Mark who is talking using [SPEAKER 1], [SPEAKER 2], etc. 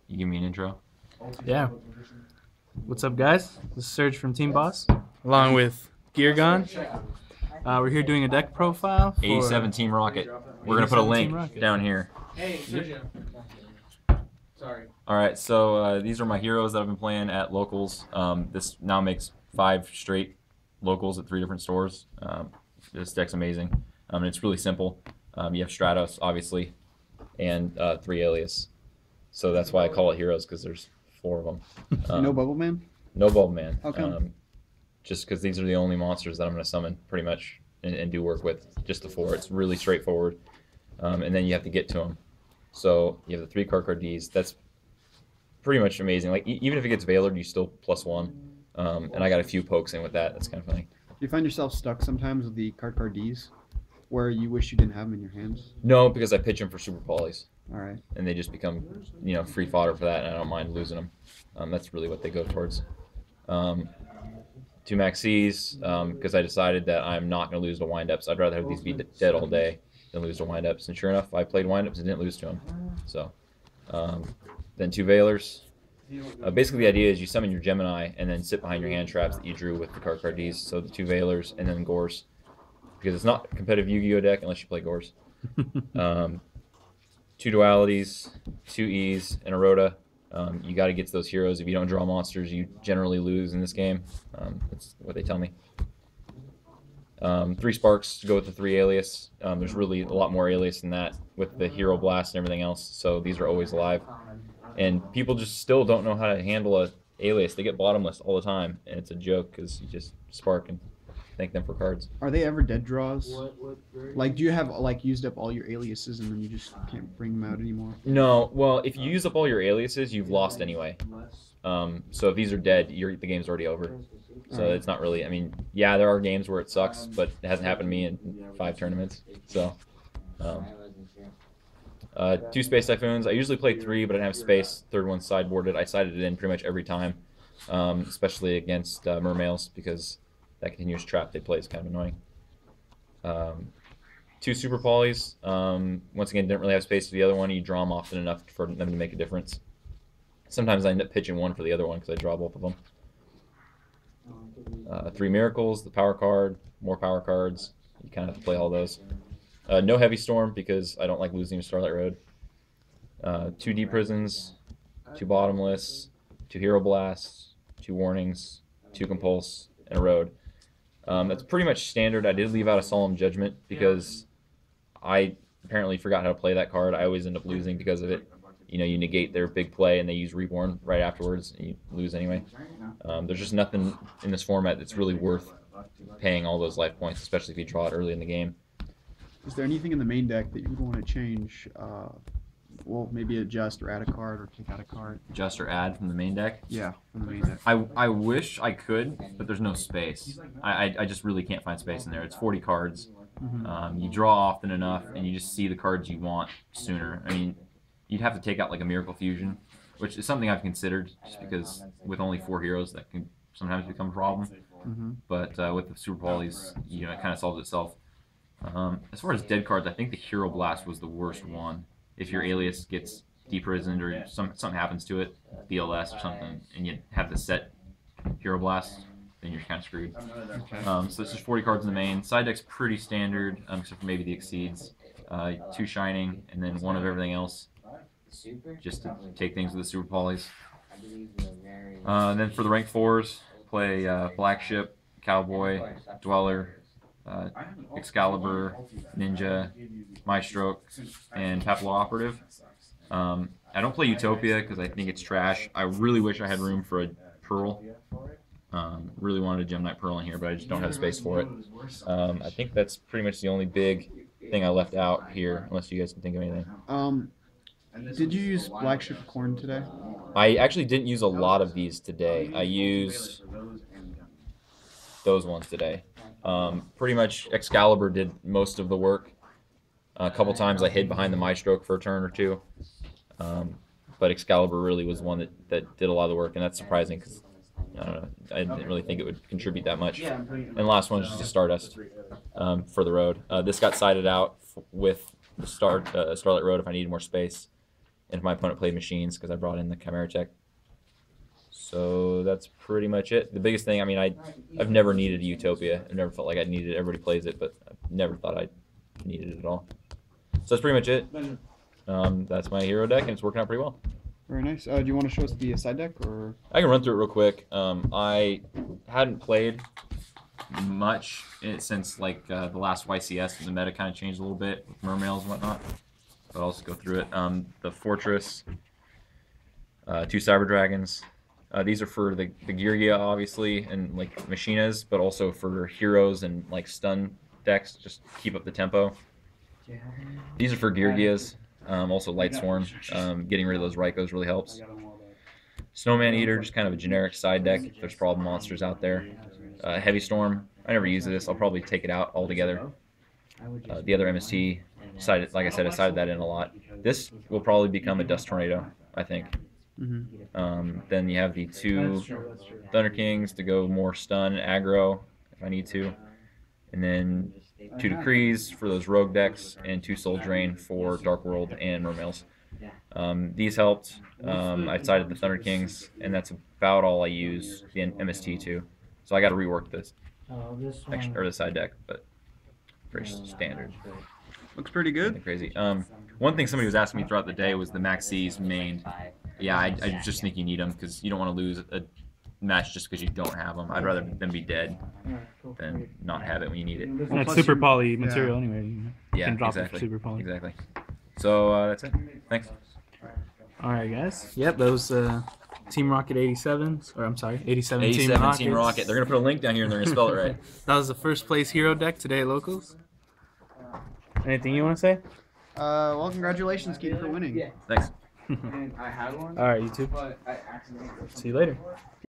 [SPEAKER 1] You give me an intro.
[SPEAKER 2] Yeah. What's up, guys? This is Serge from Team Boss, along with Geargone. We're here doing a deck profile for
[SPEAKER 1] 87TeamRocket. We're gonna put a
[SPEAKER 2] 87
[SPEAKER 1] link
[SPEAKER 2] Team Rocket.
[SPEAKER 1] down here.
[SPEAKER 3] Hey, Sergio. Sorry.
[SPEAKER 1] All right, so these are my heroes that I've been playing at locals. This now makes 5 straight locals at 3 different stores. This deck's amazing. And it's really simple. You have Stratos, obviously, and 3 Alias. So that's why I call it heroes, because there's 4 of them.
[SPEAKER 4] No Bubble Man?
[SPEAKER 1] No Bubble Man.
[SPEAKER 4] How come?
[SPEAKER 1] Just because these are the only monsters that I'm going to summon, pretty much, and do work with. Just the 4. It's really straightforward. And then you have to get to them. So you have the 3 card Ds. That's pretty much amazing. Like even if it gets Veilered, you still +1. And I got a few pokes in with that. That's kind of funny.
[SPEAKER 4] Do you find yourself stuck sometimes with the card Ds, where you wish you didn't have them in your hands?
[SPEAKER 1] No, because I pitch them for super polys.
[SPEAKER 4] All right.
[SPEAKER 1] And they just become, free fodder for that, and I don't mind losing them. That's really what they go towards. 2 Max Cs, because I decided that I'm not going to lose to windups. I'd rather have these be dead all day than lose to windups. And sure enough, I played windups and didn't lose to them. So, then 2 Veilers. Basically, the idea is you summon your Gemini and then sit behind your hand traps that you drew with the card Ds. So the 2 Veilers and then Gores, because it's not a competitive Yu-Gi-Oh deck unless you play Gores. 2 Dualities, 2 Es, and a Rhoda. You got to get to those heroes. If you don't draw monsters, you generally lose in this game. That's what they tell me. 3 Sparks to go with the 3 Alias. There's really a lot more Alias than that with the Hero Blast and everything else, so these are always alive. And people just still don't know how to handle a Alias. They get bottomless all the time, and it's a joke because you just Spark and thank them for cards.
[SPEAKER 4] Are they ever dead draws? Like, do you have used up all your aliases and then you just can't bring them out anymore?
[SPEAKER 1] No, well, if you use up all your aliases, you've lost anyway. So if these are dead, the game's already over. So it's not really. I mean, yeah, there are games where it sucks, but it hasn't happened to me in 5 tournaments. So, 2 Space Typhoons. I usually play 3, but I didn't have space. 3rd one sideboarded. I sided it in pretty much every time, especially against Mermails, because that continuous trap they play is kind of annoying. 2 Super Polys. Once again, didn't really have space for the other one. You draw them often enough for them to make a difference. Sometimes I end up pitching one for the other one because I draw both of them. 3 Miracles, the power card, more power cards. You kind of have to play all those. No Heavy Storm because I don't like losing to Starlight Road. 2 Deep Prisons, 2 Bottomless, 2 Hero Blasts, 2 Warnings, 2 Compulse, and a Road. That's pretty much standard. I did leave out a Solemn Judgment because I apparently forgot how to play that card. I always end up losing because of it. You negate their big play and they use Reborn right afterwards and you lose anyway. There's just nothing in this format that's really worth paying all those life points, especially if you draw it early in the game.
[SPEAKER 4] Is there anything in the main deck that you would want to change? Well, maybe adjust or add a card or take out a card.
[SPEAKER 1] Adjust or add from the main deck?
[SPEAKER 4] Yeah, from the main deck.
[SPEAKER 1] I wish I could, but there's no space. I just really can't find space in there. It's 40 cards. You draw often enough, and you just see the cards you want sooner. I mean, you'd have to take out like a Miracle Fusion, which is something I've considered, just because with only 4 heroes, that can sometimes become a problem. But with the Super Polys, it kind of solves itself. As far as dead cards, I think the Hero Blast was the worst one. If your alias gets deprisoned or something happens to it, BLS or something, and you have the set Hero Blast, then you're kind of screwed. So it's just 40 cards in the main. Side deck's pretty standard, except for maybe the Exceeds. 2 Shining, and then 1 of everything else, just to take things with the Super Polys. And then for the rank 4s, play Black Ship, Cowboy, Dweller, Excalibur, Ninja, Maestro, and Papillon Operative. I don't play Utopia because I think it's trash. I really wish I had room for a Pearl. Really wanted a Gem Knight Pearl in here, but I just don't have space for it. I think that's pretty much the only big thing I left out here, unless you guys can think of anything.
[SPEAKER 4] Did you use Black Ship Corn today?
[SPEAKER 1] I actually didn't use a lot of these today. I used those ones today. Pretty much Excalibur did most of the work. A couple times I hid behind the Maestro for a turn or 2. But Excalibur really was one that did a lot of the work, and that's surprising because I don't know, I didn't really think it would contribute that much. And the last one was just a Stardust for the road. This got sided out with the Starlight Road if I needed more space. and if my opponent played machines, because I brought in the Chimera Tech. So that's pretty much it. The biggest thing, I mean, I've never needed a Utopia. I've never felt like I needed it. Everybody plays it, but I've never thought I needed it at all. So that's pretty much it. That's my hero deck, and it's working out pretty well.
[SPEAKER 4] Very nice. Do you want to show us the side deck, or?
[SPEAKER 1] I can run through it real quick. I hadn't played much since like the last YCS, and the meta kind of changed a little bit with mermails and whatnot. But I'll just go through it. The Fortress, 2 Cyber Dragons. These are for the gear gear, obviously, and like machinas, but also for heroes and like stun decks. Just keep up the tempo. These are for gear gears. Also Light Swarm. Getting rid of those Rykos really helps. Snowman Eater, just kind of a generic side deck if there's problem monsters out there. Heavy Storm. I never use this. I'll probably take it out altogether. The other MST, like I said, I sided that in a lot. This will probably become a Dust Tornado, I think. Then you have the 2 Thunder Kings to go more stun aggro if I need to, and then 2 Decrees for those rogue decks, and 2 Soul Drain for Dark World and Mermails. These helped. I sided the Thunder Kings, and that's about all I use the MST to. So I got to rework this or the side deck, but pretty standard.
[SPEAKER 4] Looks pretty good.
[SPEAKER 1] Nothing crazy. One thing somebody was asking me throughout the day was the Maxis main. Yeah, I just think you need them because you don't want to lose a match just because you don't have them. I'd rather them be dead than not have it when you need it.
[SPEAKER 2] And it's super poly material anyway. You can drop
[SPEAKER 1] exactly.
[SPEAKER 2] it for super poly.
[SPEAKER 1] Exactly. So that's it. Thanks.
[SPEAKER 2] All right, guys. Yep, those Team Rocket 87s, or I'm sorry, 87 Team
[SPEAKER 1] 87
[SPEAKER 2] Rockets.
[SPEAKER 1] Team Rocket. They're gonna put a link down here and they're gonna spell it right.
[SPEAKER 2] That was the first place hero deck today at Locals. Anything you want to say?
[SPEAKER 4] Well, congratulations, Keaton, for winning.
[SPEAKER 1] Thanks.
[SPEAKER 3] And I had one.
[SPEAKER 2] All right, you too.
[SPEAKER 3] But I accidentally.
[SPEAKER 2] See you later.